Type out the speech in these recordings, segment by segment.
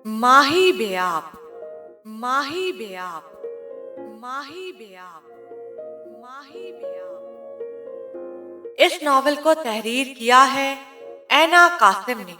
माही बेआब, माही बेआब, माही बेआब, माही बेआब। इस नॉवल को तहरीर किया है ऐना कासिम ने।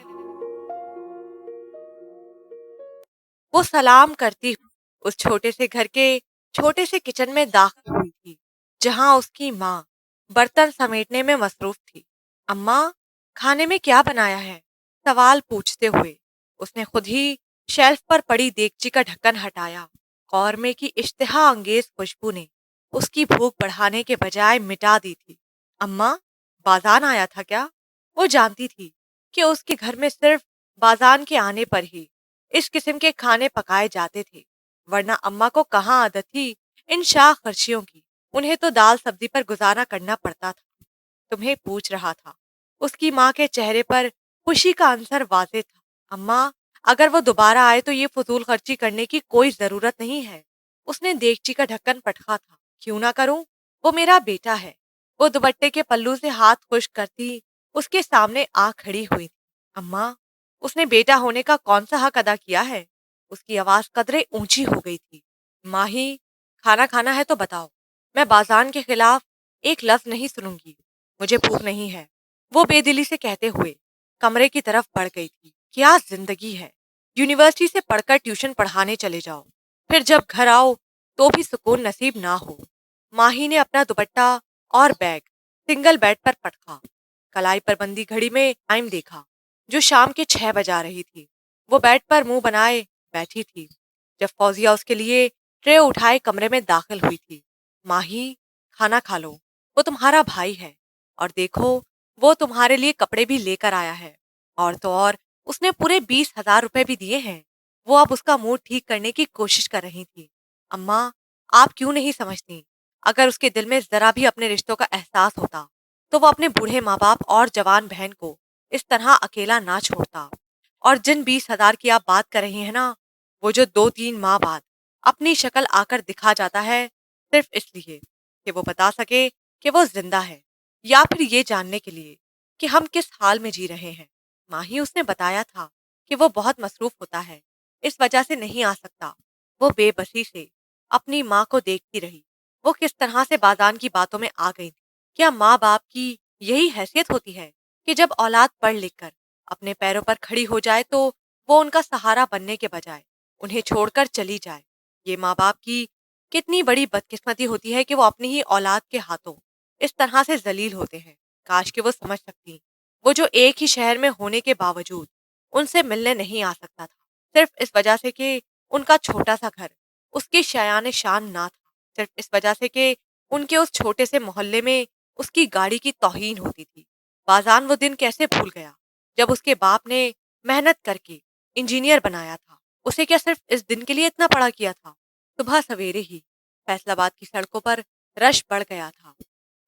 वो सलाम करती हुई उस छोटे से घर के छोटे से किचन में दाखिल हुई थी, जहां उसकी माँ बर्तन समेटने में मसरूफ थी। अम्मा, खाने में क्या बनाया है? सवाल पूछते हुए उसने खुद ही शेल्फ पर पड़ी देगची का ढक्कन हटाया। कौरमे की इश्तिहा अंगेज खुशबू ने उसकी भूख बढ़ाने के बजाय मिटा दी थी। अम्मा, बाजान आया था क्या? वो जानती थी कि उसके घर में सिर्फ बाजान के आने पर ही इस किस्म के खाने पकाए जाते थे, वरना अम्मा को कहाँ आदत थी इन शाह खर्चियों की। उन्हें तो दाल सब्जी पर गुजारा करना पड़ता था। तुम्हें पूछ रहा था। उसकी माँ के चेहरे पर खुशी का अंसर वाजे था। अम्मा, अगर वो दोबारा आए तो ये फजूल खर्ची करने की कोई जरूरत नहीं है। उसने देगची का ढक्कन पटका था। क्यों ना करूं? वो मेरा बेटा है। वो दुपट्टे के पल्लू से हाथ खुश करती उसके सामने आ खड़ी हुई थी। अम्मा, उसने बेटा होने का कौन सा हक अदा किया है? उसकी आवाज कदरे ऊंची हो गई थी। माही, खाना खाना है तो बताओ। मैं बाजान के खिलाफ एक लफ्ज नहीं सुनूंगी। मुझे भूख नहीं है, वो बेदिली से कहते हुए कमरे की तरफ बढ़ गई थी। क्या जिंदगी है! यूनिवर्सिटी से पढ़कर ट्यूशन पढ़ाने चले जाओ, फिर जब घर आओ तो भी सुकून नसीब ना हो। माही ने अपना दुपट्टा और बैग सिंगल बेड पर पटका। कलाई पर बंदी घड़ी में टाइम देखा, जो शाम के 6 बजा रही थी। वो बेड पर मुंह बनाए बैठी थी जब फौजिया उसके लिए ट्रे उठाए कमरे में दाखिल हुई थी। माही, खाना खा लो, वो तुम्हारा भाई है। और देखो, वो तुम्हारे लिए कपड़े भी लेकर आया है। और तो और, उसने पूरे 20,000 रुपए भी दिए हैं। वो अब उसका मूड ठीक करने की कोशिश कर रही थी। अम्मा, आप क्यों नहीं समझती? अगर उसके दिल में जरा भी अपने रिश्तों का एहसास होता तो वो अपने बूढ़े माँ बाप और जवान बहन को इस तरह अकेला ना छोड़ता। और जिन 20,000 की आप बात कर रही हैं ना, वो जो 2-3 माह बाद अपनी शक्ल आकर दिखा जाता है, सिर्फ इसलिए कि वो बता सके कि वो जिंदा है, या फिर ये जानने के लिए कि हम किस हाल में जी रहे हैं। माही, उसने बताया था कि वो बहुत मसरूफ होता है, इस वजह से नहीं आ सकता। वो बेबसी से अपनी माँ को देखती रही। वो किस तरह से बाजान की बातों में आ गई थी। क्या माँ बाप की यही हैसियत होती है कि जब औलाद पढ़ लिख कर अपने पैरों पर खड़ी हो जाए तो वो उनका सहारा बनने के बजाय उन्हें छोड़कर चली जाए? ये माँ बाप की कितनी बड़ी बदकिस्मती होती है कि वो अपनी ही औलाद के हाथों इस तरह से जलील होते हैं। काश कि वो समझ सकती, वो जो एक ही शहर में होने के बावजूद उनसे मिलने नहीं आ सकता था, सिर्फ इस वजह से कि उनका छोटा सा घर उसकी शयान शान ना था, सिर्फ इस वजह से कि उनके उस छोटे से मोहल्ले में उसकी गाड़ी की तौहीन होती थी। बाजान वो दिन कैसे भूल गया जब उसके बाप ने मेहनत करके इंजीनियर बनाया था? उसे क्या सिर्फ इस दिन के लिए इतना पढ़ा किया था? सुबह सवेरे ही फैसलाबाद की सड़कों पर रश बढ़ गया था।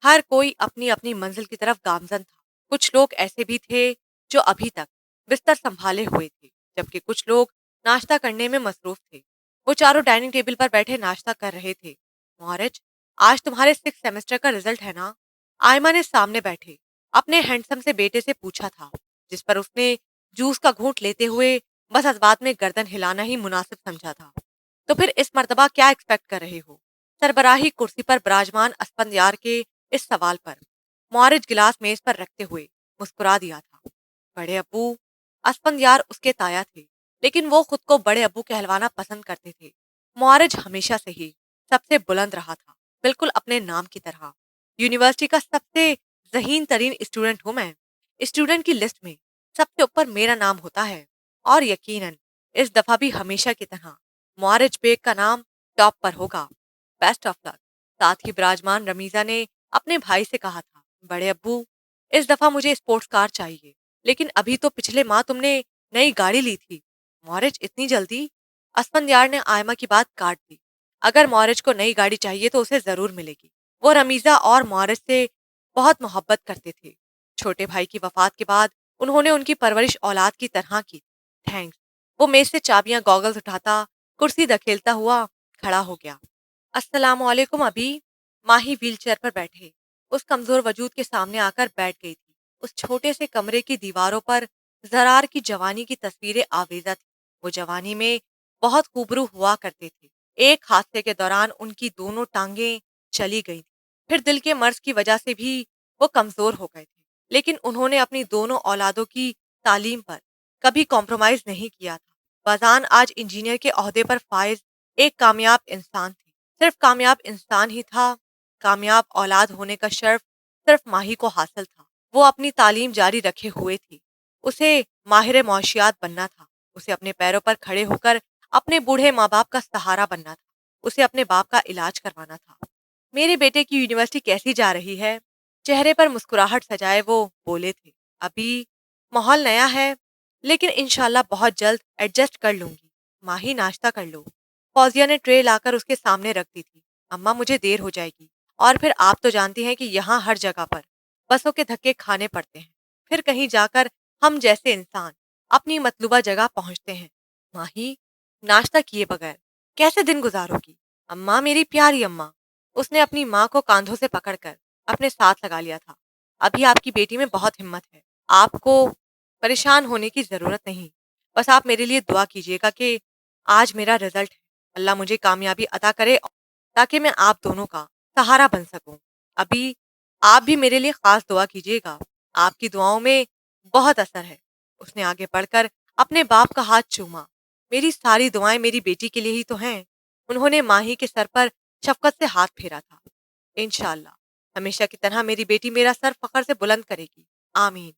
हर कोई अपनी अपनी मंजिल की तरफ गामजन था। कुछ लोग ऐसे भी थे जो अभी तक बिस्तर संभाले हुए थे, जबकि कुछ लोग नाश्ता करने में मसरूफ थे। वो चारों डाइनिंग टेबल पर बैठे नाश्ता कर रहे थे। मौरज, आज तुम्हारे 6 सेमेस्टर का रिजल्ट है ना? आयमा ने सामने बैठे अपने हैंडसम से बेटे से पूछा था, जिस पर उसने जूस का घूंट लेते हुए बस इस बात में गर्दन हिलाना ही मुनासिब समझा था। तो फिर इस मर्तबा क्या एक्सपेक्ट कर रहे हो? सरबराही कुर्सी पर विराजमान अस्पंदयार के इस सवाल पर मौरिज गिलास मेज पर रखते हुए मुस्कुरा दिया था। बड़े अब्बू, अस्पंदयार उसके ताया थे, लेकिन वो खुद को बड़े अब्बू कहलवाना पसंद करते थे। मौरिज हमेशा से ही सबसे बुलंद रहा था, बिल्कुल अपने नाम की तरह। यूनिवर्सिटी का सबसे ज़हीन तरीन स्टूडेंट हूं मैं। स्टूडेंट की लिस्ट में सबसे ऊपर मेरा नाम होता है। और यकीनन इस दफा भी हमेशा की तरह मौरिज बेग का नाम टॉप पर होगा। Best of luck. साथ ही विराजमान रमीजा ने अपने भाई से कहा था, बड़े अब्बू, इस दफा मुझे स्पोर्ट्स कार चाहिए, लेकिन अभी तो पिछले माह तुमने नई गाड़ी ली थी। मौरिज, इतनी जल्दी? अस्फंदियार ने आयमा की बात काट दी। अगर मौरिज को नई गाड़ी चाहिए तो उसे जरूर मिलेगी। वो रमीजा और मौरिज से बहुत मोहब्बत करते थे। छोटे भाई की वफात के बाद उन्होंने उनकी परवरिश औलाद की तरह की। थैंक्स। वो मेज से चाबियां गॉगल्स उठाता कुर्सी धकेलता हुआ खड़ा हो गया। अस्सलामुअलैकुम अभी। माही व्हीलचेयर पर बैठे उस कमजोर वजूद के सामने आकर बैठ गई थी। उस छोटे से कमरे की दीवारों पर जरार की जवानी की तस्वीरें आवेजा थी। وہ جوانی میں بہت خوبرو ہوا کرتے تھے۔ ایک حادثے کے دوران ان کی دونوں ٹانگیں چلی گئی تھی۔ پھر دل کے مرض کی وجہ سے بھی وہ کمزور ہو گئے تھے، لیکن انہوں نے اپنی دونوں اولادوں کی تعلیم پر کبھی کمپرومائز نہیں کیا تھا۔ بازان آج انجینئر کے عہدے پر فائز ایک کامیاب انسان تھے۔ صرف کامیاب انسان ہی تھا، کامیاب اولاد ہونے کا شرف صرف ماہی کو حاصل تھا۔ وہ اپنی تعلیم جاری رکھے ہوئے تھی۔ اسے ماہر معاشیات بننا تھا۔ اسے اپنے پیروں پر کھڑے ہو کر اپنے بوڑھے ماں باپ کا سہارا بننا تھا۔ اسے اپنے باپ کا علاج کروانا تھا۔ میرے بیٹے کی یونیورسٹی کیسی جا رہی ہے؟ چہرے پر مسکراہٹ سجائے وہ بولے تھے۔ ابھی ماحول نیا ہے، لیکن انشاءاللہ بہت جلد ایڈجسٹ کر لوں گی۔ ماہی ناشتہ کر لو۔ فوزیہ نے ٹرے لا کر اس کے سامنے رکھ دی تھی۔ اماں مجھے دیر ہو جائے گی، اور پھر آپ تو جانتی ہیں کہ یہاں ہر جگہ پر بسوں کے دھکے کھانے پڑتے ہیں، پھر کہیں جا کر ہم جیسے انسان اپنی مطلوبہ جگہ پہنچتے ہیں۔ ماہی ناشتہ کیے بغیر کیسے دن گزارو گی؟ اماں میری پیاری اماں۔ اس نے اپنی ماں کو کاندھوں سے پکڑ کر اپنے ساتھ لگا لیا تھا۔ ابھی آپ کی بیٹی میں بہت ہمت ہے، آپ کو پریشان ہونے کی ضرورت نہیں۔ بس آپ میرے لیے دعا کیجیے گا کہ آج میرا رزلٹ ہے، اللہ مجھے کامیابی عطا کرے تاکہ میں آپ دونوں کا سہارا بن سکوں۔ ابھی آپ بھی میرے لیے خاص دعا کیجیے گا، آپ کی دعاؤں میں بہت اثر ہے۔ اس نے آگے بڑھ کر اپنے باپ کا ہاتھ چوما۔ میری ساری دعائیں میری بیٹی کے لیے ہی تو ہیں۔ انہوں نے ماہی کے سر پر شفقت سے ہاتھ پھیرا تھا۔ انشاءاللہ ہمیشہ کی طرح میری بیٹی میرا سر فخر سے بلند کرے گی، آمین۔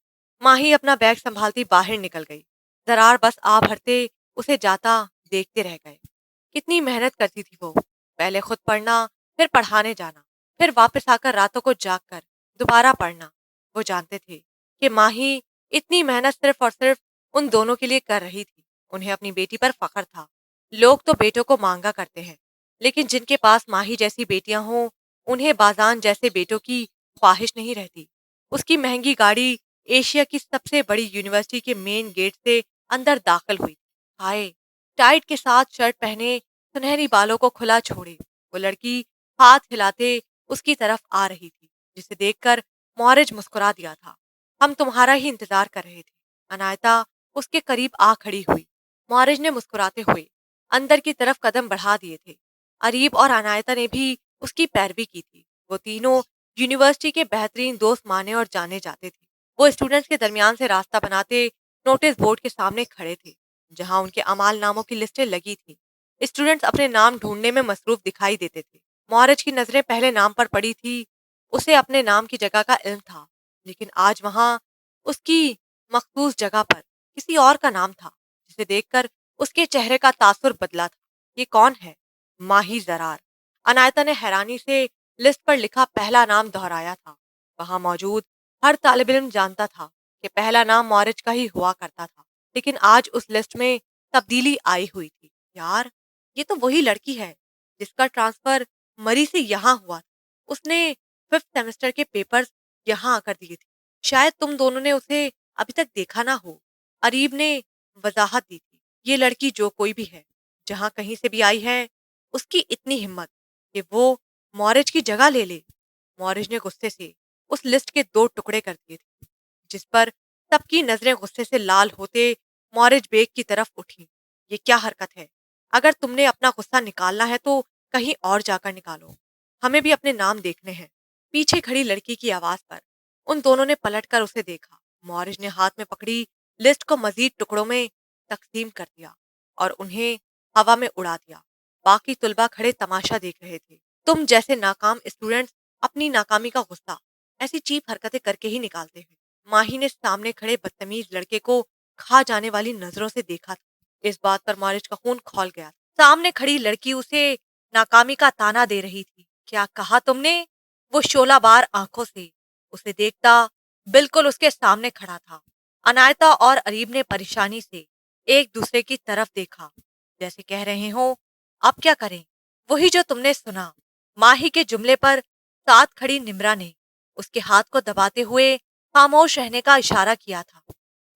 ماہی اپنا بیگ سنبھالتی باہر نکل گئی۔ زرار بس آ بھرتے اسے جاتا دیکھتے رہ گئے۔ کتنی محنت کرتی تھی وہ، پہلے خود پڑھنا، پھر پڑھانے جانا، پھر واپس آ کر راتوں کو جاگ کر دوبارہ پڑھنا۔ وہ جانتے تھے کہ ماہی اتنی محنت صرف اور صرف ان دونوں کے لیے کر رہی تھی۔ انہیں اپنی بیٹی پر فخر تھا۔ لوگ تو بیٹوں کو مانگا کرتے ہیں، لیکن جن کے پاس ماہی جیسی بیٹیاں ہوں انہیں بازان جیسے بیٹوں کی خواہش نہیں رہتی۔ اس کی مہنگی گاڑی ایشیا کی سب سے بڑی یونیورسٹی کے مین گیٹ سے اندر داخل ہوئی۔ ہائے، ٹائٹ کے ساتھ شرٹ پہنے، سنہری بالوں کو کھلا چھوڑے، وہ لڑکی ہاتھ ہلاتے اس کی طرف آ رہی تھی، جسے دیکھ کر مورج مسکرا دیا تھا۔ ہم تمہارا ہی انتظار کر رہے تھے۔ عنایتا اس کے قریب آ کھڑی ہوئی۔ مورج نے مسکراتے ہوئے اندر کی طرف قدم بڑھا دیے تھے۔ اریب اور عنایتا نے بھی اس کی پیروی کی تھی۔ وہ تینوں یونیورسٹی کے بہترین دوست مانے اور جانے جاتے تھے۔ وہ اسٹوڈنٹس کے درمیان سے راستہ بناتے نوٹس بورڈ کے سامنے کھڑے تھے، جہاں ان کے اعمال ناموں کی لسٹیں لگی تھیں۔ اسٹوڈنٹس اپنے نام ڈھونڈنے میں مصروف دکھائی دیتے تھے۔ مورج کی نظریں پہلے نام پر پڑی تھی۔ اسے اپنے نام کی جگہ کا علم تھا، لیکن آج وہاں اس کی مخصوص جگہ پر کسی اور کا نام تھا، جسے دیکھ کر اس کے چہرے کا تاثر بدلا تھا۔ یہ کون ہے؟ ماہی زرار۔ عنایتا نے حیرانی سے لسٹ پر لکھا پہلا نام دہرایا تھا۔ وہاں موجود ہر طالب علم جانتا تھا کہ پہلا نام مورج کا ہی ہوا کرتا تھا، لیکن آج اس لسٹ میں تبدیلی آئی ہوئی تھی۔ یار، یہ تو وہی لڑکی ہے جس کا ٹرانسفر مری سے یہاں ہوا تھا۔ اس نے 5th سیمسٹر کے پیپرز یہاں آ کر دیے تھے۔ شاید تم دونوں نے اسے ابھی تک دیکھا نہ ہو۔ اریب نے وضاحت دی تھی۔ یہ لڑکی جو کوئی بھی ہے، جہاں کہیں سے بھی آئی ہے، اس کی اتنی ہمت کہ وہ مورج کی جگہ لے لے۔ مورج نے غصے سے اس لسٹ کے 2 ٹکڑے کر دیے تھے، جس پر سب کی نظریں غصے سے لال ہوتے مورج بیگ کی طرف اٹھی۔ یہ کیا حرکت ہے؟ اگر تم نے اپنا غصہ نکالنا ہے تو کہیں اور جا کر نکالو، ہمیں بھی اپنے نام دیکھنے ہیں۔ پیچھے کھڑی لڑکی کی آواز پر ان دونوں نے پلٹ کر اسے دیکھا۔ مورج نے ہاتھ میں پکڑی لسٹ کو مزید ٹکڑوں میں تقسیم کر دیا اور انہیں ہوا میں اڑا دیا۔ باقی طلبہ کھڑے تماشا دیکھ رہے تھے۔ تم جیسے ناکام اسٹوڈنٹس اپنی ناکامی کا غصہ ایسی چیپ حرکتیں کر کے ہی نکالتے ہیں۔ ماہی نے سامنے کھڑے بدتمیز لڑکے کو کھا جانے والی نظروں سے دیکھا تھا۔ اس بات پر مورج کا خون کھول گیا۔ سامنے کھڑی لڑکی اسے ناکامی کا تانا دے رہی تھی۔ کیا کہا تم نے؟ وہ شعلہ بار آنکھوں سے اسے دیکھتا بالکل اس کے سامنے کھڑا تھا۔ عنایتا اور اریب نے پریشانی سے ایک دوسرے کی طرف دیکھا، جیسے کہہ رہے ہوں اب کیا کریں؟ وہی جو تم نے سنا۔ ماہی کے جملے پر ساتھ کھڑی نمرا نے اس کے ہاتھ کو دباتے ہوئے خاموش رہنے کا اشارہ کیا تھا۔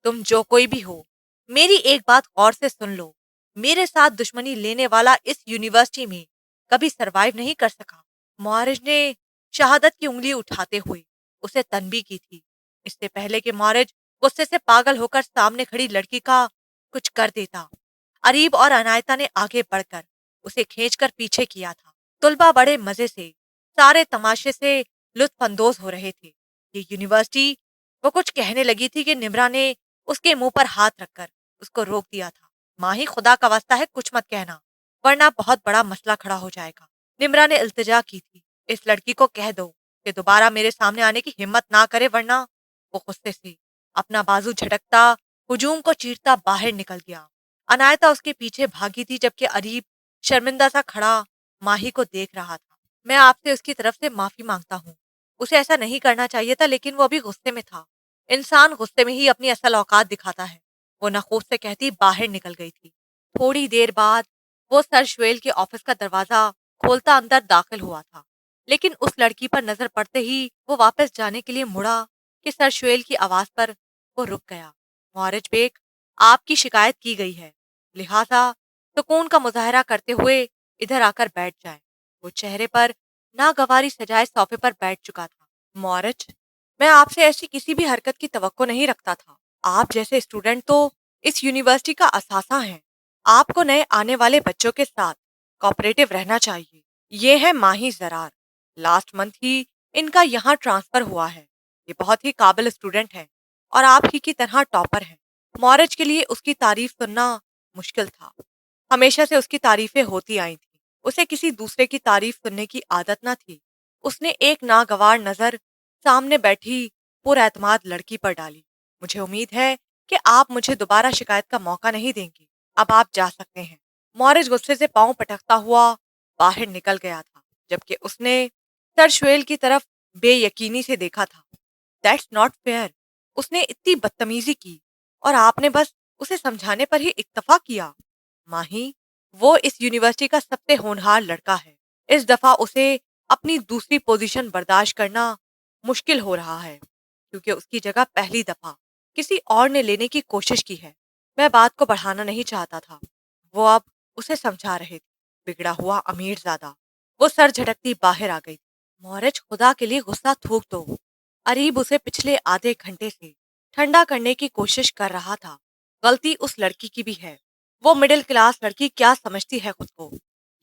تم جو کوئی بھی ہو، میری ایک بات غور سے سن لو۔ میرے ساتھ دشمنی لینے والا اس یونیورسٹی میں کبھی سروائیو نہیں کر سکا۔ مورج نے شہادت کی انگلی اٹھاتے ہوئے اسے تنبیہ کی تھی، اس سے پہلے کہ مورج غصے سے پاگل ہو کر سامنے کھڑی لڑکی کا کچھ کر دیتا۔ अरीब और अनायता ने आगे बढ़कर उसे खींचकर पीछे किया था। तुलबा बड़े मजे से सारे तमाशे से लुत्फ अंदोज हो रहे थे। ये यूनिवर्सिटी, वो कुछ कहने लगी थी कि निम्रा ने उसके मुंह पर हाथ रखकर उसको रोक दिया था। माही, खुदा का वास्ता है कुछ मत कहना, वरना बहुत बड़ा मसला खड़ा हो जाएगा। निम्रा ने इल्तिजा की थी, इस लड़की को कह दो कि दोबारा मेरे सामने आने की हिम्मत ना करे, वरना। वो गुस्से से अपना बाजू झटकता हुजूम को चीरता बाहर निकल गया। अनायता उसके पीछे भागी थी, जबकि अरीब शर्मिंदा सा खड़ा माही को देख रहा था। मैं आपसे उसकी तरफ से माफी मांगता हूँ, उसे ऐसा नहीं करना चाहिए था, लेकिन वो अभी गुस्से में था। इंसान गुस्से में ही अपनी असल औकात दिखाता है, वो नखोश से कहती बाहर निकल गई थी। थोड़ी देर बाद वो सर शुएल के ऑफिस का दरवाजा खोलता अंदर दाखिल हुआ था, लेकिन उस लड़की पर नजर पड़ते ही वो वापस जाने के लिए मुड़ा कि सर शुएल की आवाज पर वो रुक गया। मुआरिज बेग, आपकी शिकायत की गई है, लिहाजा सुकून का मुजाहरा करते हुए इधर आकर बैठ जाए। वो चेहरे पर नागवारी सजाए सोफे पर बैठ चुका था। मुआरिज, मैं आपसे ऐसी किसी भी हरकत की तवक्को नहीं रखता था। आप जैसे स्टूडेंट तो इस यूनिवर्सिटी का असासा हैं। आपको नए आने वाले बच्चों के साथ कोऑपरेटिव रहना चाहिए। ये है माही जरार, लास्ट मंथ ही इनका यहाँ ट्रांसफर हुआ है। ये बहुत ही काबिल स्टूडेंट है और आप ही की तरह टॉपर है। मॉरिज के लिए उसकी तारीफ सुनना मुश्किल था। हमेशा से उसकी तारीफें होती आई थी, उसे किसी दूसरे की तारीफ सुनने की आदत न थी। उसने एक नागवार नजर सामने बैठी पुरएतमाद लड़की पर डाली। मुझे उम्मीद है कि आप मुझे दोबारा शिकायत का मौका नहीं देंगी। अब आप जा सकते हैं। मॉरिज गुस्से से पांव पटकता हुआ बाहर निकल गया था, जबकि उसने सर शुएल की तरफ बेयकीनी से देखा था। दैट्स नॉट फेयर, उसने इतनी बदतमीजी की और आपने बस उसे समझाने पर ही इक्तफा किया। माही, वो इस यूनिवर्सिटी का सबसे होनहार लड़का है। इस दफा उसे अपनी दूसरी पोजीशन बर्दाश्त करना मुश्किल हो रहा है, क्योंकि उसकी जगह पहली दफा किसी और ने लेने की कोशिश की है। मैं बात को बढ़ाना नहीं चाहता था। वो अब उसे समझा रहे थे। बिगड़ा हुआ अमीर ज्यादा। वो सर झटकती बाहर आ गई। मोहरज, खुदा के लिए गुस्सा थूक दो। अरीब उसे पिछले आधे घंटे से ठंडा करने की कोशिश कर रहा था। गलती उस लड़की की भी है। वो मिडिल क्लास लड़की क्या समझती है खुद को।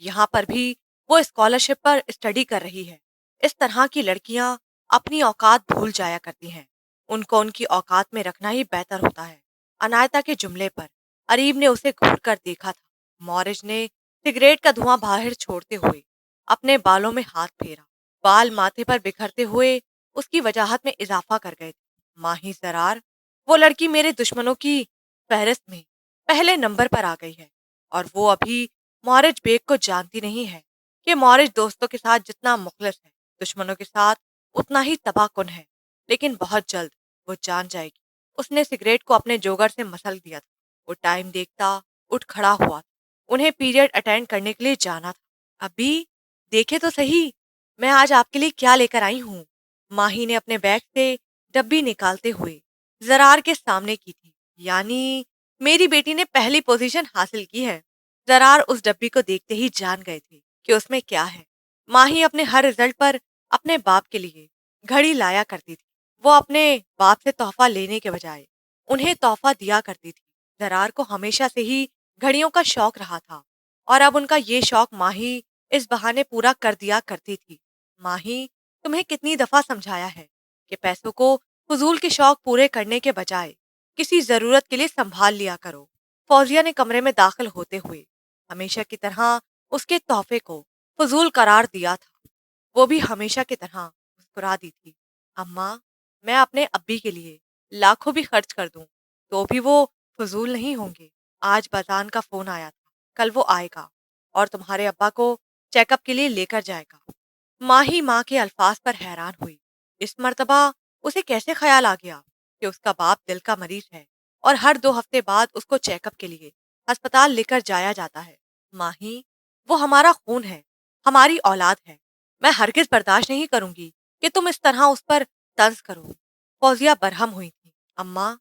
यहाँ पर भी वो स्कॉलरशिप पर स्टडी कर रही है। इस तरह की लड़कियां अपनी औकात भूल जाया करती हैं। उनको उनकी औकात में रखना ही बेहतर होता है। अनायता के जुमले पर अरीब ने उसे घूर कर देखा था। मॉरिज ने सिगरेट का धुआं बाहर छोड़ते हुए अपने बालों में हाथ फेरा। बाल माथे पर बिखरते हुए उसकी वजाहत में इजाफा कर गए थे। माही जरार, वो लड़की मेरे दुश्मनों की फहरिस्त में पहले नंबर पर आ गई है, और वो अभी मॉरिज बेग को जानती नहीं है कि मॉरिज दोस्तों के साथ जितना मुखलिस है, दुश्मनों के साथ उतना ही तबाहकुन है। लेकिन बहुत जल्द वो जान जाएगी। उसने सिगरेट को अपने जोगर से मसल दिया था। वो टाइम देखता उठ खड़ा हुआ। उन्हें पीरियड अटेंड करने के लिए जाना था। अभी देखे तो सही, मैं आज आपके लिए क्या लेकर आई हूँ। माही ने अपने बैग से डब्बी निकालते हुए जरार के सामने की थी। यानी मेरी बेटी ने पहली पोजीशन हासिल की है। जरार उस डब्बी को देखते ही जान गए थे कि उसमें क्या है। माही अपने हर रिजल्ट पर अपने बाप के लिए घड़ी लाया करती थी। वो अपने बाप से तोहफा लेने के बजाय उन्हें तोहफा दिया करती थी। जरार को हमेशा से ही घड़ियों का शौक रहा था, और अब उनका ये शौक माही इस बहाने पूरा कर दिया करती थी। माही, तुम्हें कितनी दफा समझाया है कि पैसों को फजूल के शौक पूरे करने के बजाय किसी जरूरत के लिए संभाल लिया करो। फौजिया ने कमरे में दाखिल होते हुए हमेशा की तरह उसके तोहफे को फजूल करार दिया था। वो भी हमेशा की तरह मुस्कुरा दी थी। अम्मा, मैं अपने अब्बी के लिए लाखों भी खर्च कर दूं तो भी वो फजूल नहीं होंगे। आज बाजान का फोन आया था, कल वो आएगा और तुम्हारे अब्बा को चेकअप के लिए लेकर जाएगा। माँ ही माँ के अल्फाज पर हैरान हुई। इस मर्तबा उसे कैसे ख्याल आ गया कि उसका बाप दिल का मरीज है और हर 2 हफ्ते बाद उसको चेकअप के लिए अस्पताल लेकर जाया जाता है। माँ ही, वो हमारा खून है, हमारी औलाद है। मैं हरगिज बर्दाश्त नहीं करूंगी कि तुम इस तरह उस पर तंज करो। फौजिया बरहम हुई थी। अम्मा,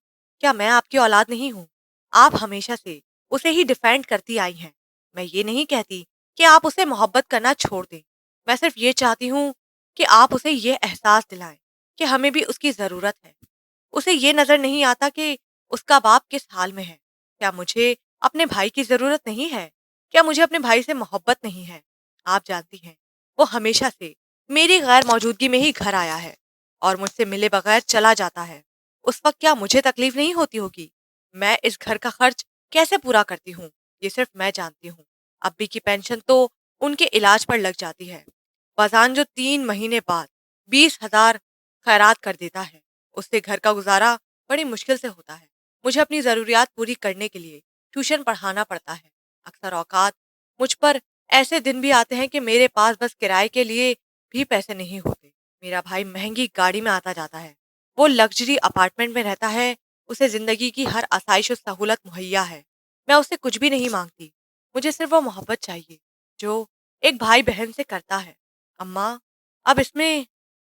क्या मैं आपकी औलाद नहीं हूँ? आप हमेशा से उसे ही डिफेंड करती आई हैं। मैं ये नहीं कहती कि आप उसे मोहब्बत करना छोड़ दें। मैं सिर्फ ये चाहती हूँ कि आप उसे ये एहसास दिलाएं कि हमें भी उसकी जरूरत है। उसे ये नजर नहीं आता कि उसका बाप किस हाल में है। क्या मुझे اپنے بھائی کی ضرورت نہیں ہے؟ کیا مجھے اپنے بھائی سے محبت نہیں ہے؟ آپ جانتی ہیں وہ ہمیشہ سے میری غیر موجودگی میں ہی گھر آیا ہے اور مجھ سے ملے بغیر چلا جاتا ہے۔ اس وقت کیا مجھے تکلیف نہیں ہوتی ہوگی؟ میں اس گھر کا خرچ کیسے پورا کرتی ہوں یہ صرف میں جانتی ہوں۔ ابی کی پینشن تو ان کے علاج پر لگ جاتی ہے۔ بازان جو 3 مہینے بعد 20,000 خیرات کر دیتا ہے، اس سے گھر کا گزارا بڑی مشکل سے ہوتا ہے۔ مجھے اپنی ضروریات پوری کرنے کے لیے ٹیوشن پڑھانا پڑتا ہے۔ اکثر اوقات مجھ پر ایسے دن بھی آتے ہیں کہ میرے پاس بس کرائے کے لیے بھی پیسے نہیں ہوتے۔ میرا بھائی مہنگی گاڑی میں آتا جاتا ہے، وہ لگژری اپارٹمنٹ میں رہتا ہے، اسے زندگی کی ہر آسائش و سہولت مہیا ہے۔ میں اسے کچھ بھی نہیں مانگتی، مجھے صرف وہ محبت چاہیے جو ایک بھائی بہن سے کرتا ہے۔ اماں، اب اس میں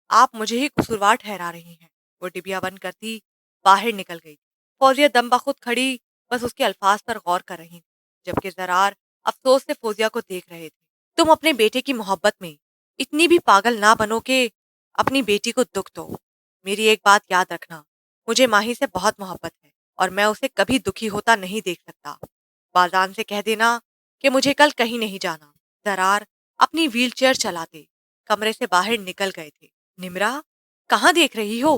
آپ مجھے ہی قصوروار ٹھہرا رہی ہیں۔ وہ ڈبیا بند کرتی باہر نکل گئی۔ فوزیہ دم بخود کھڑی بس اس کے الفاظ پر غور کر رہی تھی، جبکہ زرار افسوس سے فوزیہ کو دیکھ رہے تھے۔ تم اپنے بیٹے کی محبت میں اتنی بھی پاگل نہ بنو کہ اپنی بیٹی کو دکھ دو۔ میری ایک بات یاد رکھنا، مجھے ماہی سے بہت محبت ہے اور میں اسے کبھی دکھی ہوتا نہیں دیکھ سکتا۔ بازان سے کہہ دینا کہ مجھے کل کہیں نہیں جانا۔ زرار اپنی ویل چیئر چلاتے کمرے سے باہر نکل گئے تھے۔ نمرا، کہاں دیکھ رہی ہو؟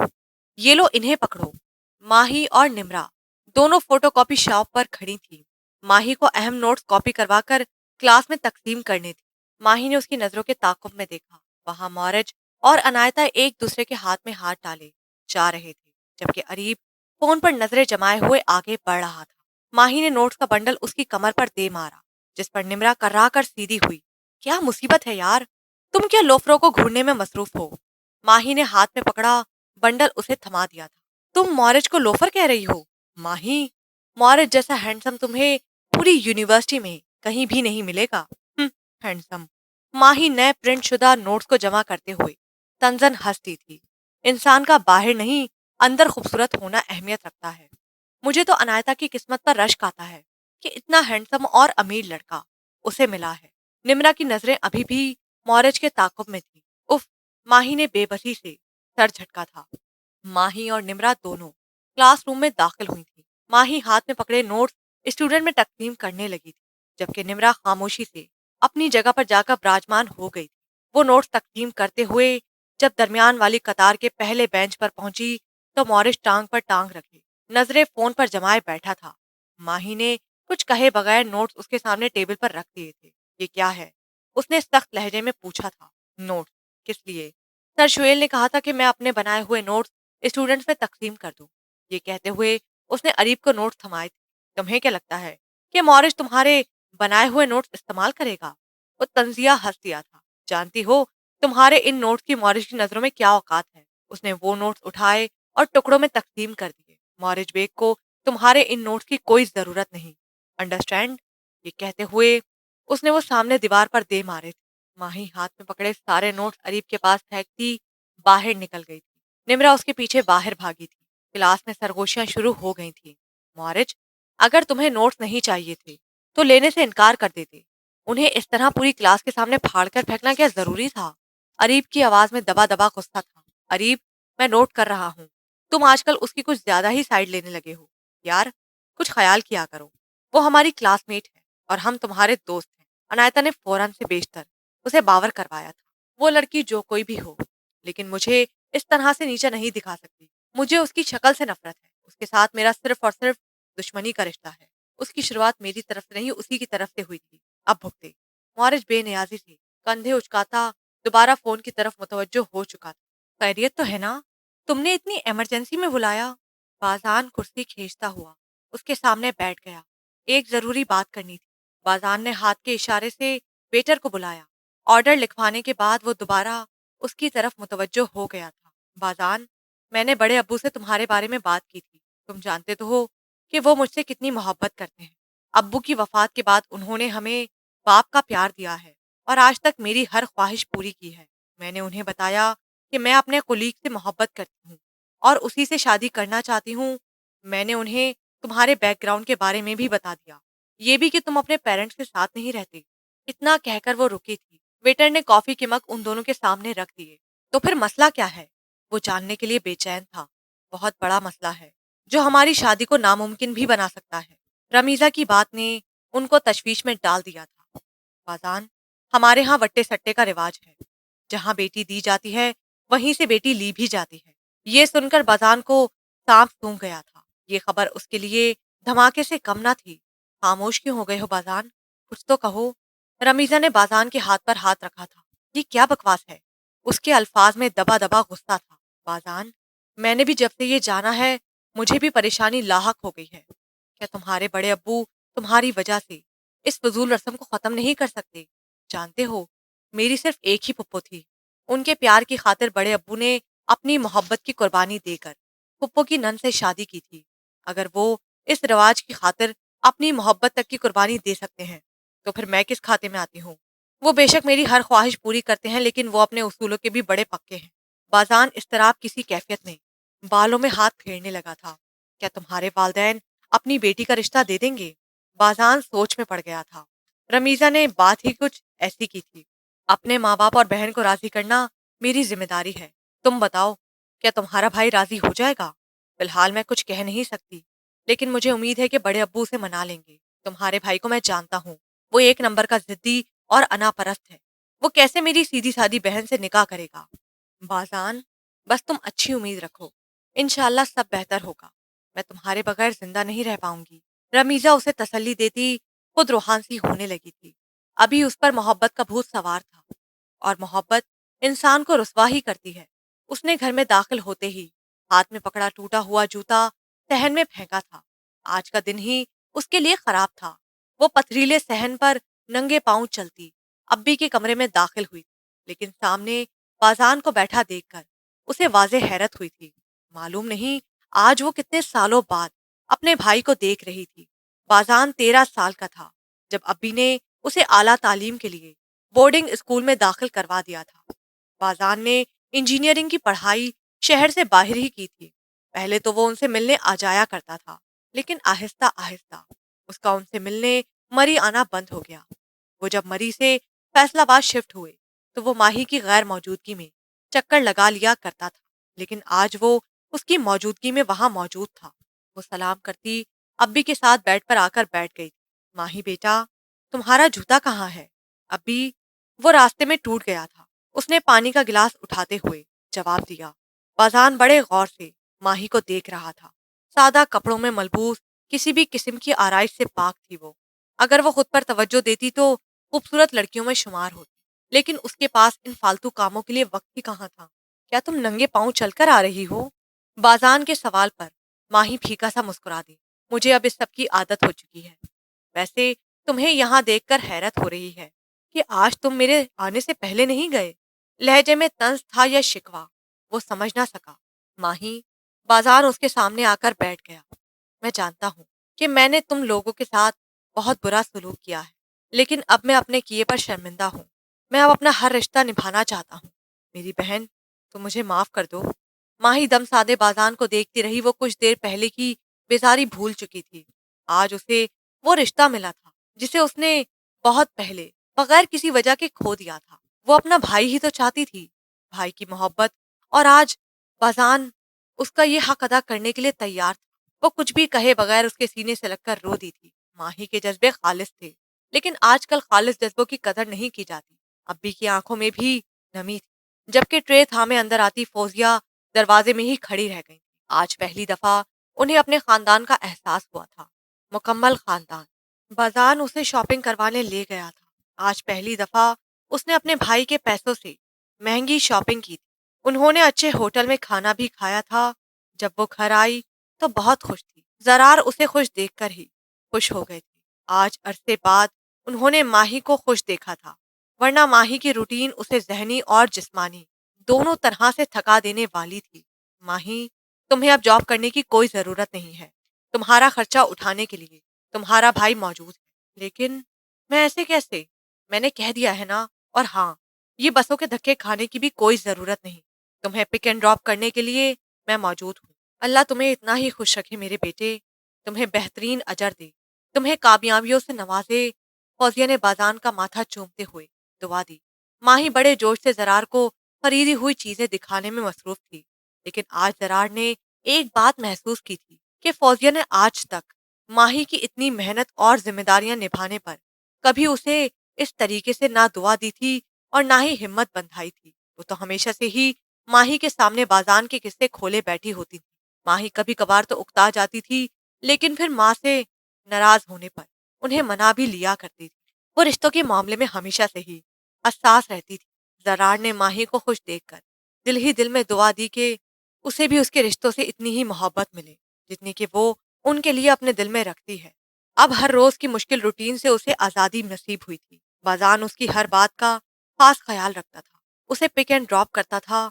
یہ لو انہیں پکڑو۔ ماہی اور نمرا دونوں فوٹو کاپی شاپ پر کھڑی تھی۔ ماہی کو اہم نوٹس کاپی کروا کر کلاس میں تقسیم کرنے تھے۔ ماہی نے اس کی نظروں کے تعاقب میں دیکھا۔ وہاں مورج اور انایتا ایک دوسرے کے ہاتھ میں ہاتھ ڈالے جا رہے تھے، جبکہ اریب فون پر نظریں جمائے ہوئے آگے بڑھ رہا تھا۔ ماہی نے نوٹس کا بنڈل اس کی کمر پر دے مارا، جس پر نمرا کرا کر سیدھی ہوئی۔ کیا مصیبت ہے یار، تم کیا لوفروں کو گھورنے میں مصروف ہو؟ ماہی نے ہاتھ میں پکڑا بنڈل اسے تھما دیا تھا۔ تم مورج کو لوفر کہہ رہی ہو؟ ماہی، مورج جیسا ہینڈسم تمہیں پوری یونیورسٹی میں کہیں بھی نہیں ملے گا۔ ہینڈسم؟ ماہی نئے پرنٹ شدہ نوٹس کو جمع کرتے ہوئے تنزن ہنستی تھی۔ انسان کا باہر نہیں اندر خوبصورت ہونا اہمیت رکھتا ہے۔ مجھے تو انایتا کی قسمت پر رشک آتا ہے کہ اتنا ہینڈسم اور امیر لڑکا اسے ملا ہے۔ نمرا کی نظریں ابھی بھی مورج کے تعاقب میں تھی۔ اف، ماہی نے بے بسی سے سر جھٹکا تھا۔ ماہی اور نمرا دونوں کلاس روم میں داخل ہوئی تھی۔ ماہی ہاتھ میں پکڑے نوٹس اسٹوڈنٹ میں تقسیم کرنے لگی تھی، جبکہ نمرا خاموشی سے اپنی جگہ پر جا کر براجمان ہو گئی تھی۔ وہ نوٹس تقسیم کرتے ہوئے جب درمیان والی قطار کے پہلے بینچ پر پہنچی تو مورج ٹانگ پر ٹانگ رکھے نظریں فون پر جمائے بیٹھا تھا۔ ماہی نے کچھ کہے بغیر نوٹس اس کے سامنے ٹیبل پر رکھ دیے تھے۔ یہ کیا ہے؟ اس نے سخت لہجے میں پوچھا تھا۔ نوٹس کس لیے؟ سر شعیل نے کہا تھا کہ میں اپنے بنائے ہوئے نوٹس اسٹوڈنٹس میں تقسیم کر دوں۔ یہ کہتے ہوئے اس نے اریب کو نوٹس تھمائے تھے۔ تمہیں کیا لگتا ہے کہ مورج تمہارے بنائے ہوئے نوٹس استعمال کرے گا؟ وہ طنزیہ ہنس دیا تھا۔ جانتی ہو تمہارے ان نوٹس کی مورج کی نظروں میں کیا اوقات ہے؟ اس نے وہ نوٹس اٹھائے اور ٹکڑوں میں تقسیم کر دیے۔ مورج بیگ کو تمہارے ان نوٹس کی کوئی ضرورت نہیں، انڈرسٹینڈ؟ یہ کہتے ہوئے اس نے وہ سامنے دیوار پر دے مارے تھے۔ ماہی ہاتھ میں پکڑے سارے نوٹس اریب کے پاس پھینکتی باہر نکل گئی تھی۔ نمرا اس کے پیچھے باہر بھاگی تھی۔ کلاس میں سرگوشیاں شروع ہو گئی تھیں۔ مورج، اگر تمہیں نوٹس نہیں چاہیے تھے تو لینے سے انکار کر دیتے، انہیں اس طرح پوری کلاس کے سامنے پھاڑ کر پھینکنا کیا ضروری تھا؟ اریب کی آواز میں دبا دبا غصہ تھا۔ اریب، میں نوٹ کر رہا ہوں، تم آج کل اس کی کچھ زیادہ ہی سائڈ لینے لگے ہو۔ یار کچھ خیال کیا کرو، وہ ہماری کلاس میٹ ہے اور ہم تمہارے دوست ہیں۔ انایتا نے فوراً سے بیشتر اسے باور کروایا تھا۔ وہ لڑکی جو کوئی بھی ہو، لیکن مجھے اس طرح سے نیچا نہیں دکھا سکتی۔ مجھے اس کی شکل سے نفرت ہے۔ اس کے ساتھ میرا صرف اور صرف دشمنی کا رشتہ ہے۔ اس کی شروعات میری طرف سے نہیں، اسی کی طرف سے ہوئی تھی۔ اب بھگتے۔ مورج بے نیازی سے کندھے اچکاتا دوبارہ فون کی طرف متوجہ ہو چکا تھا۔ خیریت تو ہے نا؟ تم نے اتنی ایمرجنسی میں بلایا؟ بازان کرسی کھینچتا ہوا اس کے سامنے بیٹھ گیا۔ ایک ضروری بات کرنی تھی۔ بازان نے ہاتھ کے اشارے سے ویٹر کو بلایا۔ آرڈر لکھوانے کے بعد وہ دوبارہ اس کی طرف متوجہ ہو گیا تھا۔ بازان، میں نے بڑے ابو سے تمہارے بارے میں بات کی تھی۔ تم جانتے تو ہو کہ وہ مجھ سے کتنی محبت کرتے ہیں۔ ابو کی وفات کے بعد انہوں نے ہمیں باپ کا پیار دیا ہے اور آج تک میری ہر خواہش پوری کی ہے۔ میں نے انہیں بتایا کہ میں اپنے قلیگ سے محبت کرتی ہوں اور اسی سے شادی کرنا چاہتی ہوں۔ میں نے انہیں تمہارے بیک گراؤنڈ کے بارے میں بھی بتا دیا، یہ بھی کہ تم اپنے پیرنٹس کے ساتھ نہیں رہتے۔ اتنا کہہ کر وہ رکی تھی۔ ویٹر نے کافی کے مگ ان دونوں کے سامنے رکھ دیے۔ تو پھر مسئلہ کیا ہے؟ وہ جاننے کے لیے بے چین تھا۔ بہت بڑا مسئلہ ہے جو ہماری شادی کو ناممکن بھی بنا سکتا ہے۔ रमीज़ा की बात ने उनको तशवीश में डाल दिया था। बाज़ान, हमारे यहाँ वट्टे सट्टे का रिवाज है। जहाँ बेटी दी जाती है, वहीं से बेटी ली भी जाती है। ये सुनकर बाज़ान को सांप सूंघ गया था। ये खबर उसके लिए धमाके से कम ना थी। खामोश क्यों हो गए हो बाज़ान? कुछ तो कहो। रमीज़ा ने बाज़ान के हाथ पर हाथ रखा था। ये क्या बकवास है? उसके अल्फाज में दबा दबा गुस्सा था। बाज़ान, मैंने भी जब से ये जाना है, मुझे भी परेशानी लाहक हो गई है। क्या तुम्हारे बड़े अब्बू तुम्हारी वजह से इस फजूल रस्म को खत्म नहीं कर सकते? जानते हो, मेरी सिर्फ एक ही पुप्पो थी। उनके प्यार की खातिर बड़े अब्बू ने अपनी मोहब्बत की कुर्बानी देकर पुप्पो की नन से शादी की थी। अगर वो इस रिवाज की खातिर अपनी मोहब्बत तक की कुर्बानी दे सकते हैं, तो फिर मैं किस खाते में आती हूँ? वो बेशक मेरी हर ख्वाहिश पूरी करते हैं, लेकिन वो अपने उसूलों के भी बड़े पक्के हैं। बाजान इस्तराब किसी कैफियत में बालों में हाथ फेरने लगा था। क्या तुम्हारे वालदैन अपनी बेटी का रिश्ता दे देंगे? बाजान सोच में पड़ गया था। रमीजा ने बात ही कुछ ऐसी की थी। अपने माँ बाप और बहन को राजी करना मेरी जिम्मेदारी है। तुम बताओ, क्या तुम्हारा भाई राजी हो जाएगा? फिलहाल मैं कुछ कह नहीं सकती, लेकिन मुझे उम्मीद है कि बड़े अब्बू उसे मना लेंगे। तुम्हारे भाई को मैं जानता हूँ, वो एक नंबर का जिद्दी और अनापरस्त है। वो कैसे मेरी सीधी सादी बहन से निकाह करेगा? बाजान, बस तुम अच्छी उम्मीद रखो। इंशाल्लाह सब बेहतर होगा। मैं तुम्हारे बगैर जिंदा नहीं रह पाऊंगी। रमीजा उसे तसल्ली देती खुद रूहान सी होने लगी थी। अभी उस पर मोहब्बत का भूत सवार था, और मोहब्बत इंसान को रुसवा ही करती है। उसने घर में दाखिल होते ही हाथ में पकड़ा टूटा हुआ जूता सहन में फेंका था। आज का दिन ही उसके लिए खराब था। वो पथरीले सहन पर नंगे पांव चलती अब्बी के कमरे में दाखिल हुई, लेकिन सामने बाजान को बैठा देखकर उसे वाज़े हैरत हुई थी। मालूम नहीं आज वो कितने सालों बाद अपने भाई को देख रही थी। बाजान 13 साल का था जब अब्बी ने उसे आला तालीम के लिए बोर्डिंग स्कूल में दाखिल करवा दिया था। बाजान ने इंजीनियरिंग की पढ़ाई शहर से बाहर ही की थी। पहले तो वो उनसे मिलने आ जाया करता था, लेकिन आहिस्ता आहिस्ता उसका उनसे मिलने मरी आना बंद हो गया। वो जब मरी से फैसलाबाद शिफ्ट हुए, तो वो माही की गैर मौजूदगी में चक्कर लगा लिया करता था, लेकिन आज वो उसकी मौजूदगी में वहां मौजूद था। वो सलाम करती अब्बी के साथ बेड पर आकर बैठ गई। माही बेटा, तुम्हारा जूता कहाँ है? अब्बी, वो रास्ते में टूट गया था। उसने पानी का गिलास उठाते हुए जवाब दिया। बाजान बड़े गौर से माही को देख रहा था। सादा कपड़ों में मलबूस किसी भी किस्म की आराइश से पाक थी वो। अगर वो खुद पर तवज्जो देती तो खूबसूरत लड़कियों में शुमार होती, लेकिन उसके पास इन फालतू कामों के लिए वक्त ही कहाँ था। क्या तुम नंगे पांव चलकर आ रही हो? बाजान के सवाल पर माही फीका सा मुस्कुरा दी। मुझे अब इस सब की आदत हो चुकी है। वैसे तुम्हें यहाँ देखकर हैरत हो रही है कि आज तुम मेरे आने से पहले नहीं गए। लहजे में तंज था या शिकवा, वो समझ ना सका। माही, बाजार उसके सामने आकर बैठ गया। मैं जानता हूँ कि मैंने तुम लोगों के साथ बहुत बुरा सलूक किया है, लेकिन अब मैं अपने किए पर शर्मिंदा हूँ। मैं अब अपना हर रिश्ता निभाना चाहता हूँ। मेरी बहन, तुम मुझे माफ कर दो। माही दम सादे बाजान को देखती रही। वो कुछ देर पहले की बेजारी भूल चुकी थी। आज उसे वो रिश्ता मिला था जिसे उसने बहुत पहले बगैर किसी वजह के खो दिया था। वो अपना भाई ही तो चाहती थी, भाई की मोहब्बत, और आज बाजान उसका ये हक अदा करने के लिए तैयार था। वो कुछ भी कहे बगैर उसके सीने से लगकर रो दी थी। माही के जज्बे खालिस थे, लेकिन आजकल खालिस जज्बों की कदर नहीं की जाती। अब्बी की आंखों में भी नमी थी। जबकि ट्रे थामे अंदर आती फौजिया दरवाजे में ही खड़ी रह गई। आज पहली दफा उन्हें अपने खानदान का एहसास हुआ था। मुकम्मल खानदान। बाजान उसे शॉपिंग करवाने ले गया था। आज पहली दफा उसने अपने भाई के पैसों से महंगी शॉपिंग की थी। उन्होंने अच्छे होटल में खाना भी खाया था। जब वो घर आई तो बहुत खुश थी। जरार उसे खुश देखकर ही खुश हो गए थे। आज अरसे बाद उन्होंने माही को खुश देखा था, वरना माही की रूटीन उसे जहनी और जिस्मानी दोनों तरह से थका देने वाली थी। माही, तुम्हें अब जॉब करने की कोई जरूरत नहीं है। तुम्हारा खर्चा उठाने के लिए तुम्हारा भाई मौजूद है। लेकिन मैं ऐसे कैसे? मैंने कह दिया है ना। और हाँ, ये बसों के धक्के खाने की भी कोई जरूरत नहीं। तुम्हें पिक एंड ड्रॉप करने के लिए मैं मौजूद हूँ। अल्लाह तुम्हें इतना ही खुश रखे मेरे बेटे, तुम्हें बेहतरीन अजर दे, तुम्हें कामयाबियों से नवाजे। फौजिया ने बाजान का माथा चूमते हुए दुआ दी। माही बड़े जोश से जरार को खरीदी हुई चीजें दिखाने में मसरूफ थी, लेकिन आज जरार ने एक बात महसूस की थी कि फौजिया ने आज तक ماہی کی اتنی محنت اور ذمہ داریاں نبھانے پر کبھی اسے اس طریقے سے نہ دعا دی تھی اور نہ ہی ہمت بندھائی تھی۔ وہ تو ہمیشہ سے ہی ماہی کے سامنے بازان کے قصے کھولے بیٹھی ہوتی تھی۔ ماہی کبھی کبھار تو اکتا جاتی تھی، لیکن پھر ماں سے ناراض ہونے پر انہیں منا بھی لیا کرتی تھی۔ وہ رشتوں کے معاملے میں ہمیشہ سے ہی حساس رہتی تھی۔ زرار نے ماہی کو خوش دیکھ کر دل ہی دل میں دعا دی کہ اسے بھی اس کے رشتوں سے اتنی ہی محبت ملے جتنی کہ وہ ان کے لیے اپنے دل میں رکھتی ہے۔ اب ہر روز کی مشکل روٹین سے اسے آزادی نصیب ہوئی تھی۔ بازان اس کی ہر بات کا خاص خیال رکھتا تھا، اسے پک اینڈ ڈراپ کرتا تھا،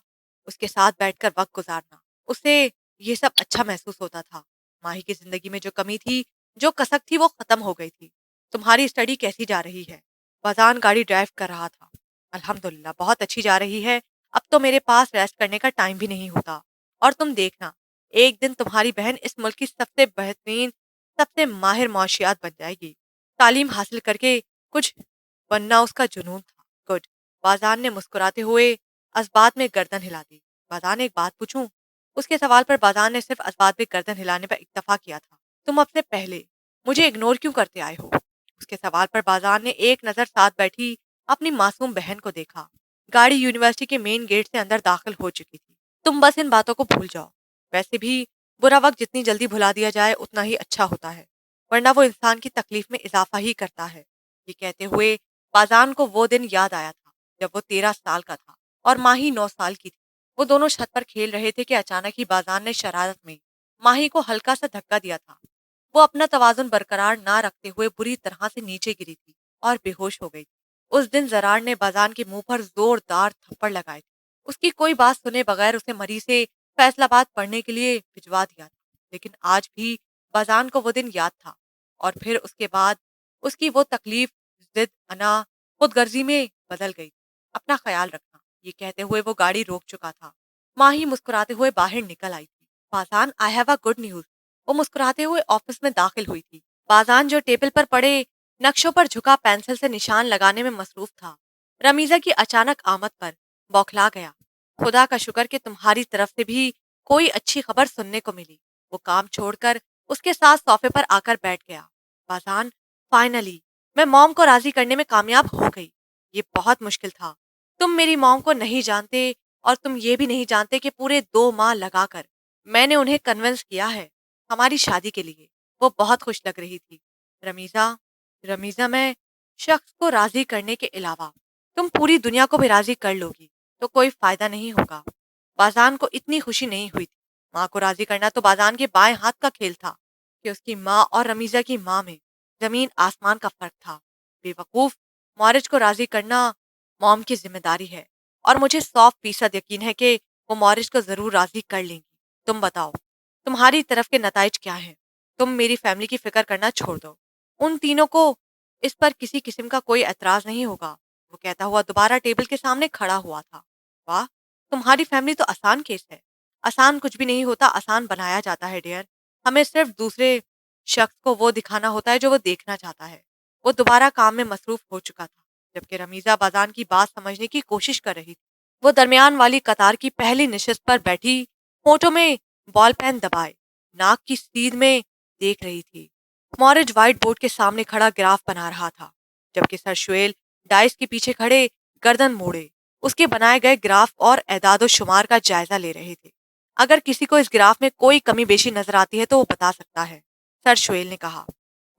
اس کے ساتھ بیٹھ کر وقت گزارنا اسے یہ سب اچھا محسوس ہوتا تھا۔ ماہی کی زندگی میں جو کمی تھی، جو کسک تھی، وہ ختم ہو گئی تھی۔ تمہاری اسٹڈی کیسی جا رہی ہے؟ بازان گاڑی ڈرائیو کر رہا تھا۔ الحمدللہ بہت اچھی جا رہی ہے، اب تو میرے پاس ریسٹ کرنے کا ٹائم بھی نہیں ہوتا، اور تم دیکھنا ایک دن تمہاری بہن اس ملک کی سب سے بہترین، سب سے ماہر معاشیات بن جائے گی۔ تعلیم حاصل کر کے کچھ بننا اس کا جنون تھا۔ گڈ۔ بازان نے مسکراتے ہوئے اسبات میں گردن ہلا دی۔ بازان ایک بات پوچھوں؟ اس کے سوال پر بازان نے صرف اسبات میں گردن ہلانے پر اکتفا کیا تھا۔ تم اب سے پہلے مجھے اگنور کیوں کرتے آئے ہو؟ اس کے سوال پر بازان نے ایک نظر ساتھ بیٹھی اپنی معصوم بہن کو دیکھا۔ گاڑی یونیورسٹی کے مین گیٹ سے اندر داخل ہو چکی تھی۔ تم بس ان باتوں کو بھول جاؤ، ویسے بھی برا وقت جتنی جلدی بھلا دیا جائے اتنا ہی اچھا ہوتا ہے، ورنہ وہ انسان کی تکلیف میں اضافہ ہی کرتا ہے۔ یہ کہتے ہوئے بازان کو وہ دن یاد آیا تھا جب وہ 13 سال کا تھا اور ماہی 9 سال کی تھی۔ وہ دونوں چھت پر کھیل رہے تھے کہ اچانک ہی بازان نے شرارت میں ماہی کو ہلکا سا دھکا دیا تھا۔ وہ اپنا توازن برقرار نہ رکھتے ہوئے بری طرح سے نیچے گری تھی اور بے ہوش ہو گئی تھی۔ اس دن زرار نے بازان کے منہ پر زوردار تھپڑ لگائے تھے۔ اس کی کوئی بات سنے بغیر اسے مری سے فیصلہ باد پڑھنے کے لیے بھجوا دیا تھا، لیکن آج بھی بازان کو وہ دن یاد تھا، اور پھر اس کے بعد اس کی وہ تکلیف ضد، انا، خود غرضی میں بدل گئی۔ اپنا خیال رکھنا، یہ کہتے ہوئے وہ گاڑی روک چکا تھا۔ ماہی مسکراتے ہوئے باہر نکل آئی تھی۔ بازان، I have a good news. وہ مسکراتے ہوئے آفس میں داخل ہوئی تھی۔ بازان جو ٹیبل پر پڑے نقشوں پر جھکا پینسل سے نشان لگانے میں مصروف تھا، رمیزہ کی اچانک آمد پر بوکھلا گیا۔ خدا کا شکر کہ تمہاری طرف سے بھی کوئی اچھی خبر سننے کو ملی۔ وہ کام چھوڑ کر اس کے ساتھ صوفے پر آ کر بیٹھ گیا۔ بازان، فائنلی میں موم کو راضی کرنے میں کامیاب ہو گئی۔ یہ بہت مشکل تھا۔ تم میری موم کو نہیں جانتے، اور تم یہ بھی نہیں جانتے کہ پورے 2 ماہ لگا کر میں نے انہیں کنونس کیا ہے ہماری شادی کے لیے۔ وہ بہت خوش لگ رہی تھی۔ رمیزہ میں شخص کو راضی کرنے کے علاوہ تم پوری دنیا کو بھی راضی کر لو گی تو کوئی فائدہ نہیں ہوگا۔ بازان کو اتنی خوشی نہیں ہوئی تھی۔ ماں کو راضی کرنا تو بازان کے بائیں ہاتھ کا کھیل تھا کہ اس کی ماں اور رمیزہ کی ماں میں زمین آسمان کا فرق تھا۔ بے وقوف، مورج کو راضی کرنا موم کی ذمہ داری ہے، اور مجھے 100% یقین ہے کہ وہ مورج کو ضرور راضی کر لیں گی۔ تم بتاؤ، تمہاری طرف کے نتائج کیا ہیں؟ تم میری فیملی کی فکر کرنا چھوڑ دو۔ ان تینوں کو اس پر کسی قسم کا کوئی اعتراض نہیں ہوگا۔ وہ کہتا ہوا دوبارہ ٹیبل کے سامنے کھڑا ہوا تھا۔ واہ، تمہاری فیملی تو آسان کیس ہے۔ آسان کچھ بھی نہیں ہوتا، آسان بنایا جاتا ہے ڈیئر۔ ہمیں صرف دوسرے شخص کو وہ دکھانا ہوتا ہے جو وہ دیکھنا چاہتا ہے۔ وہ دوبارہ کام میں مصروف ہو چکا تھا، جبکہ رمیزہ بازان کی بات سمجھنے کی کوشش کر رہی تھی۔ وہ درمیان والی قطار کی پہلی نشست پر بیٹھی ہونٹوں میں بال پین دبائے ناک کی سیدھ میں دیکھ رہی تھی۔ مورج وائٹ بورڈ کے سامنے کھڑا گراف بنا رہا تھا، جبکہ سر شویل ڈائس کے پیچھے کھڑے گردن موڑے اس کے بنائے گئے گراف اور اعداد و شمار کا جائزہ لے رہے تھے۔ اگر کسی کو اس گراف میں کوئی کمی بیشی نظر آتی ہے تو وہ بتا سکتا ہے، سر شویل نے کہا۔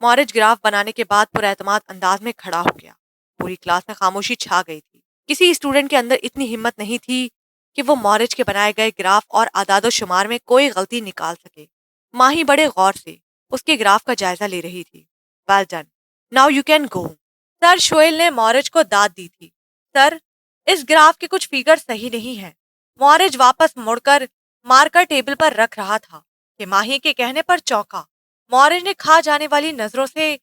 مورج گراف بنانے کے بعد پراعتماد انداز میں کھڑا ہو گیا۔ پوری کلاس میں خاموشی چھا گئی تھی۔ کسی اسٹوڈنٹ کے اندر اتنی ہمت نہیں تھی کہ وہ مورج کے بنائے گئے گراف اور اعداد و شمار میں کوئی غلطی نکال سکے۔ ماہی بڑے غور سے اس کے گراف کا جائزہ لے رہی تھی۔ Well done, now you can go. Sir شویل نے مورج کو داد دی تھی۔ سر، اس گراف کے کچھ فگر صحیح نہیں ہیں۔ مورج واپس مڑ کر مارکر ٹیبل پر رکھ رہا تھا کہ ماہی کے کہنے پر چونکا۔ مورج نے کھا جانے والی نظروں سے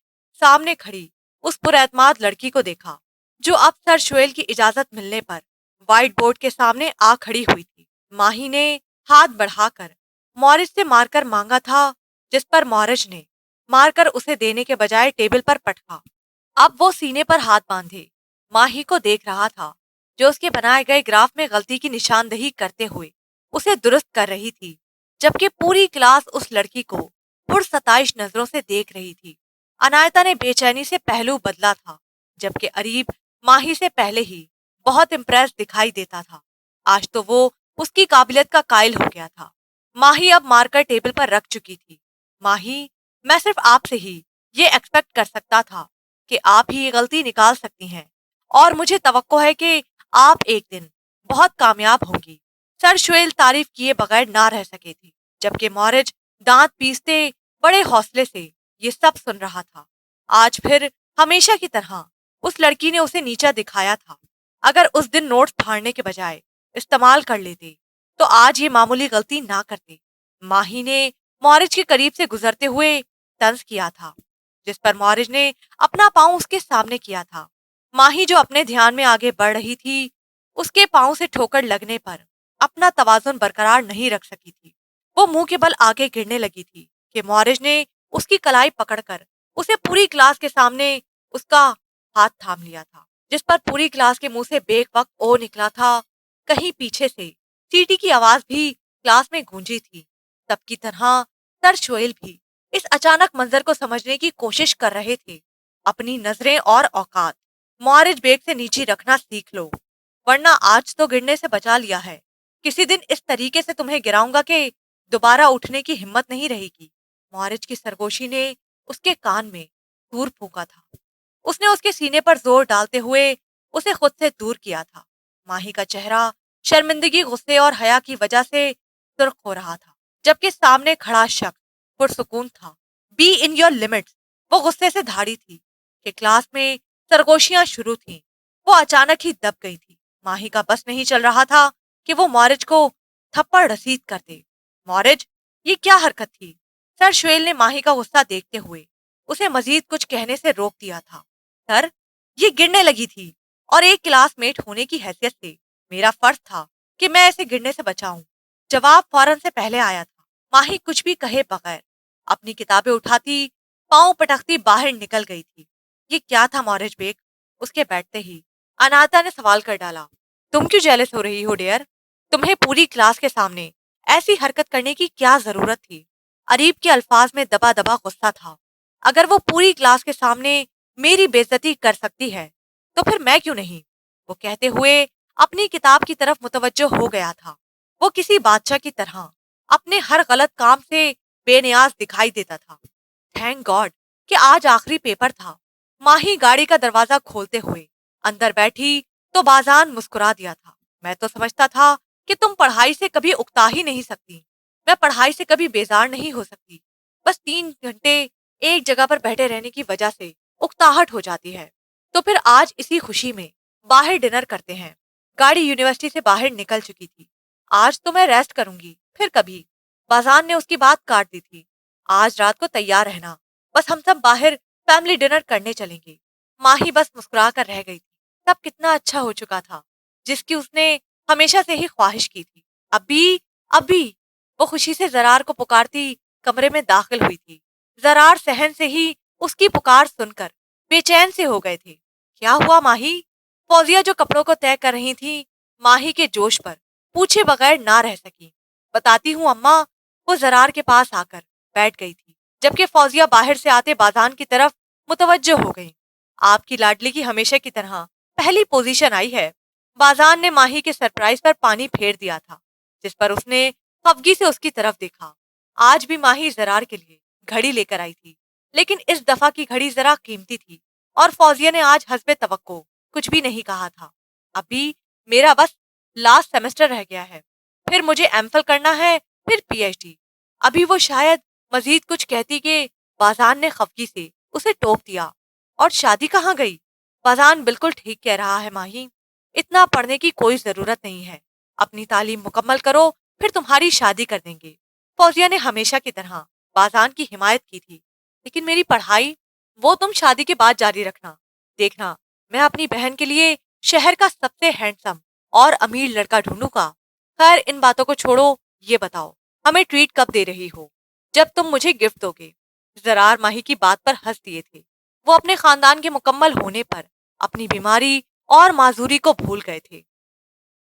سامنے کھڑی اس پراعتماد لڑکی کو دیکھا جو اب سر شویل کی اجازت ملنے پر وائٹ بورڈ کے سامنے آ کھڑی ہوئی تھی۔ ماہی نے ہاتھ بڑھا کر مورج سے مارکر مانگا تھا، جس پر مورج نے مارکر اسے دینے کے بجائے ٹیبل پر پٹکا۔ اب وہ سینے پر ہاتھ باندھے ماہی کو دیکھ رہا تھا، جو اس کے بنائے گئے گراف میں غلطی کی نشاندہی کرتے ہوئے اسے درست کر رہی تھی، جبکہ پوری کلاس اس لڑکی کو पुरसताइश नजरों से देख रही थी। अनायता ने बेचैनी से पहलू बदला था, जबकि अरीब माही से पहले ही बहुत इम्प्रेस दिखाई देता था। आज तो वो उसकी काबिलियत का कायल हो गया था। माही अब मारकर टेबल पर रख चुकी थी। माही, मैं सिर्फ आपसे ही ये एक्सपेक्ट कर सकता था कि आप ही ये गलती निकाल सकती हैं, और मुझे तवक्को है कि आप एक दिन बहुत कामयाब होंगी। सर शुएल तारीफ किए बगैर ना रह सके थे, जबकि मौरज दांत पीसते बड़े हौसले से ये सब सुन रहा था। आज फिर हमेशा की तरह उस लड़की ने उसे नीचा दिखाया था। अगर उस दिन नोट्स फाड़ने के बजाय इस्तेमाल कर लेते तो आज ये मामूली गलती ना करते। माही ने मौरज के करीब से गुजरते हुए तंज किया था, जिस पर मौरज ने अपना पांव उसके सामने किया था। माही जो अपने ध्यान में आगे बढ़ रही थी, उसके पांव से ठोकर लगने पर अपना तवाजुन बरकरार नहीं रख सकी थी। वो मुंह के बल आगे गिरने लगी थी कि मौरज ने उसकी कलाई पकड़कर उसे पूरी क्लास के सामने उसका हाथ थाम लिया था, जिस पर पूरी क्लास के मुंह से बेवक्त ओ निकला था। कहीं पीछे से सीटी की आवाज भी क्लास में गूंजी थी। सबकी तरह सर शोएल भी इस अचानक मंजर को समझने की कोशिश कर रहे थे। अपनी नजरें और औकात मुआरिज बेग से नीचे रखना सीख लो, वरना आज तो गिरने से बचा लिया है, किसी दिन इस तरीके से तुम्हें गिराऊंगा कि दोबारा उठने की हिम्मत नहीं रहेगी। मुआरिज की सरगोशी ने उसके कान में दूर फूंका था। उसने उसके सीने पर जोर डालते हुए उसे खुद से दूर किया था। माही का चेहरा शर्मिंदगी, गुस्से और हया की वजह से सुर्ख हो रहा था, जबकि सामने खड़ा शख्स पुरसुकून था। बी इन योर लिमिट्स, वो गुस्से से धाड़ी थी कि क्लास में सरगोशियां शुरू थीं। वो अचानक ही दब गई थी। माही का बस नहीं चल रहा था कि वो मौरिज को थप्पड़ रसीद कर दे। मौरिज, ये क्या हरकत थी? सर शुएल ने माही का गुस्सा देखते हुए उसे मजीद कुछ कहने से रोक दिया था। सर, ये गिरने लगी थी और एक क्लासमेट होने की हैसियत से मेरा फर्ज था कि मैं ऐसे गिरने से बचाऊं। जवाब फौरन से पहले आया था। माही कुछ भी कहे बगैर अपनी किताबें उठाती, पांव पटकती बाहर निकल गई थी। ये क्या था मौरिज बेग? उसके बैठते ही अनाता ने सवाल कर डाला। तुम क्यों जेलस हो रही हो डियर? तुम्हें पूरी क्लास के सामने ऐसी हरकत करने की क्या जरूरत थी? अरीब के अल्फाज में दबा दबा गुस्सा था। अगर वो पूरी क्लास के सामने मेरी बेइज्जती कर सकती है तो फिर मैं क्यों नहीं? वो कहते हुए अपनी किताब की तरफ मुतवज्जो हो गया था। वो किसी बादशाह की तरह अपने हर गलत काम से बेनियाज दिखाई देता था। थैंक गॉड कि आज आखिरी पेपर था। माही गाड़ी का दरवाजा खोलते हुए अंदर बैठी तो बाजान मुस्कुरा दिया था। मैं तो समझता था कि तुम पढ़ाई से कभी उकता ही नहीं सकती। मैं पढ़ाई से कभी बेजार नहीं हो सकती। बस 3 घंटे एक जगह पर बैठे रहने की वजह से उकताहट हो जाती है। तो फिर आज इसी खुशी में बाहर डिनर करते हैं। गाड़ी यूनिवर्सिटी से बाहर निकल चुकी थी। आज तो मैं रेस्ट करूंगी, फिर कभी। बाजान ने उसकी बात काट दी थी। आज रात को तैयार रहना, बस हम सब बाहर फैमिली डिनर करने चलेंगे। माही बस मुस्कुरा कर रह गई थी। सब कितना अच्छा हो चुका था, जिसकी उसने हमेशा से ही ख्वाहिश की थी। अभी अभी वो खुशी से जरार को पुकारती कमरे में दाखिल हुई थी। जरार सहन से ही उसकी पुकार सुनकर बेचैन से हो गए थे। क्या हुआ माही? फौजिया जो कपड़ों को तय कर रही थी, माही के जोश पर पूछे बगैर ना रह सकी। बताती हूँ अम्मा। वो जरार के पास आकर बैठ गई थी, जबकि फौजिया बाहर से आते बाजान की तरफ मुतवज्जो हो गई। आपकी लाडली की हमेशा की तरह पहली पोजीशन आई है। बाजान ने माही के सरप्राइज पर पानी फेर दिया था, जिस पर उसने खफगी से उसकी तरफ देखा। आज भी माही जरार के लिए घड़ी लेकर आई थी, लेकिन इस दफा की घड़ी जरा कीमती थी और फौजिया ने आज हस्बे तवक्को कुछ भी नहीं कहा था। अभी मेरा बस लास्ट सेमेस्टर रह गया है, फिर मुझे एमफिल करना है, फिर पीएचडी। अभी वो शायद मजीद कुछ कहती कि बाजान ने खफगी से उसे टोक दिया। और शादी कहाँ गई? बाजान बिल्कुल ठीक कह रहा है माही। इतना पढ़ने की कोई जरूरत नहीं है। अपनी तालीम मुकम्मल करो, फिर तुम्हारी शादी कर देंगे। फौजिया ने हमेशा की तरह बाजान की हिमायत की थी। लेकिन मेरी पढ़ाई, वो तुम शादी के बाद जारी रखना। देखना, मैं अपनी बहन के लिए शहर का सबसे हैंडसम और अमीर लड़का ढूंढूंगा। खैर, इन बातों को छोड़ो, ये बताओ हमें ट्रीट कब दे रही हो? जब तुम मुझे गिफ्ट दोगे। जरार माही की बात पर हंस दिए थे। वो अपने खानदान के मुकम्मल होने पर अपनी बीमारी और माजूरी को भूल गए थे।